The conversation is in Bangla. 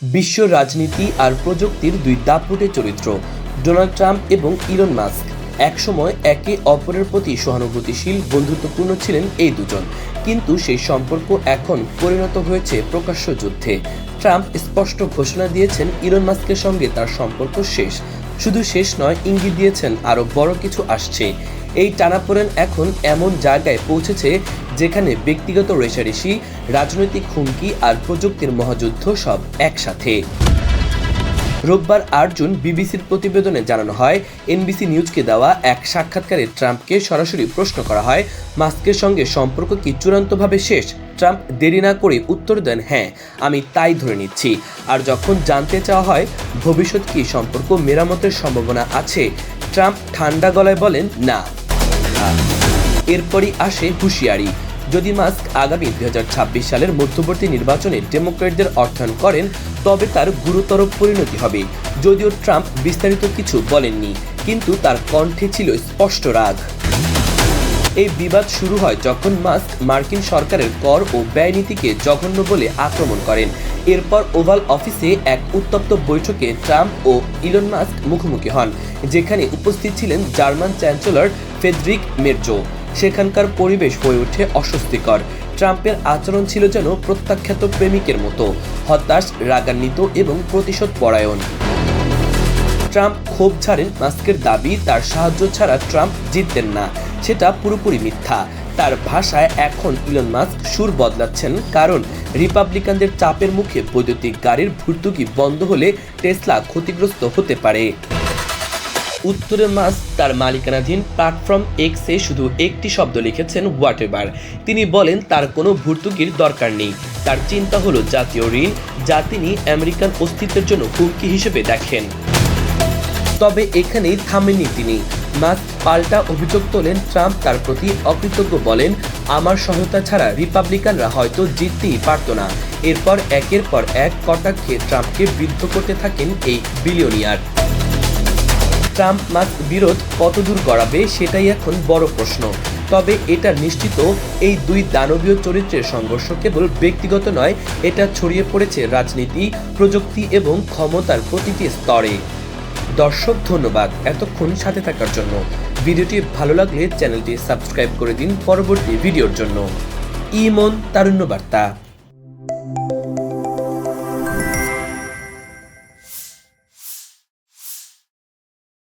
বিশ্ব রাজনীতি আর প্রযুক্তির দুই দাপুটে চরিত্র ডোনাল্ড ট্রাম্প এবং ইলন মাস্ক একসময় একে অপরের প্রতি সহানুভূতিশীল বন্ধুত্বপূর্ণ ছিলেন এই দুজন, কিন্তু সেই সম্পর্ক এখন পরিণত হয়েছে প্রকাশ্য যুদ্ধে। ট্রাম্প স্পষ্ট ঘোষণা দিয়েছেন ইলন মাস্কের সঙ্গে তার সম্পর্ক শেষ। শুধু শেষ নয়, ইঙ্গিত দিয়েছেন আরও বড় কিছু আসছে। এই টানাপোড়েন এখন এমন জায়গায় পৌঁছেছে যেখানে ব্যক্তিগত রেষারেষি, রাজনৈতিক হুমকি আর প্রযুক্তির মহাযুদ্ধ সব একসাথে। রোববার ৮ জুন বিবিসির প্রতিবেদনে জানানো হয়, এনবিসি নিউজকে দেওয়া এক সাক্ষাৎকারে ট্রাম্পকে সরাসরি প্রশ্ন করা হয়, মাস্কের সঙ্গে সম্পর্ক কি চূড়ান্তভাবে শেষ? ট্রাম্প দেরি না করে উত্তর দেন, হ্যাঁ, আমি তাই ধরে নিচ্ছি। আর যখন জানতে চাওয়া হয় ভবিষ্যৎ কি সম্পর্ক মেরামতের সম্ভাবনা আছে, ট্রাম্প ঠান্ডা গলায় বলেন, না। এরপরই আসে হুঁশিয়ারি, যদি মাস্ক আগামী 2026 সালের মধ্যবর্তী নির্বাচনে ডেমোক্র্যাটদের অর্থায়ন করেন তবে তার গুরুতর পরিণতি হবে। যদিও ট্রাম্প বিস্তারিত কিছু বলেননি, কিন্তু তার কণ্ঠে ছিল স্পষ্ট রাগ। এই বিবাদ শুরু হয় যখন মাস্ক মার্কিন সরকারের কর ও ব্যয় নীতিকে জঘন্য বলে আক্রমণ করেন। এরপর ওভাল অফিসে এক উত্তপ্ত বৈঠকে ট্রাম্প ও ইলন মাস্ক মুখোমুখি হন, যেখানে উপস্থিত ছিলেন জার্মান চ্যান্সেলর ফ্রেডরিক মের্জো। সেখানকার পরিবেশ হয়ে ওঠে অস্বস্তিকর। ট্রাম্পের আচরণ ছিল যেন প্রত্যাখ্যাত প্রেমিকের মতো, হতাশ, রাগান্বিত এবং প্রতিশোধ পরায়ণ। ট্রাম্প ক্ষোভ ঝাড়েন, মাস্কের দাবি তার সাহায্য ছাড়া ট্রাম্প জিততেন না, সেটা পুরোপুরি মিথ্যা। তার ভাষায় এখন ইলন মাস্ক সুর বদলাচ্ছেন, কারণ রিপাবলিকানদের চাপের মুখে বৈদ্যুতিক গাড়ির ভর্তুকি বন্ধ হলে টেসলা ক্ষতিগ্রস্ত হতে পারে। উত্তরে মাস্ক তার মালিকানাধীন প্ল্যাটফর্ম এক্সে শুধু একটি শব্দ লিখেছেন, হোয়াটএভার। তিনি বলেন তার কোনো ভর্তুকির দরকার নেই। তার চিন্তা হলো জাতীয় ঋণ, যা তিনি আমেরিকান অস্তিত্বের জন্য হুমকি হিসেবে দেখেন। তবে এখানেই থামেননি তিনি। মাস্ক পাল্টা অভিযোগ তোলেন, ট্রাম্প তার প্রতি অকৃতজ্ঞ, বলেন, আমার সহায়তা ছাড়া রিপাবলিকানরা হয়তো জিততেই পারত না। এরপর একের পর এক কটাক্ষে ট্রাম্পকে বিদ্ধ করতে থাকেন এই বিলিয়নিয়ার। ট্রাম্প মাস্ক বিরোধ কতদূর গড়াবে সেটাই এখন বড় প্রশ্ন। তবে এটা নিশ্চিত, এই দুই দানবীয় চরিত্রের সংঘর্ষ কেবল ব্যক্তিগত নয়, এটা ছড়িয়ে পড়েছে রাজনীতি, প্রযুক্তি এবং ক্ষমতার প্রতিটি স্তরে। দর্শক, ধন্যবাদ এতক্ষণ সাথে থাকার জন্য। ভিডিওটি ভালো লাগলে চ্যানেলটি সাবস্ক্রাইব করে দিন পরবর্তী ভিডিওর জন্য। ইমন তারুণ্য বার্তা।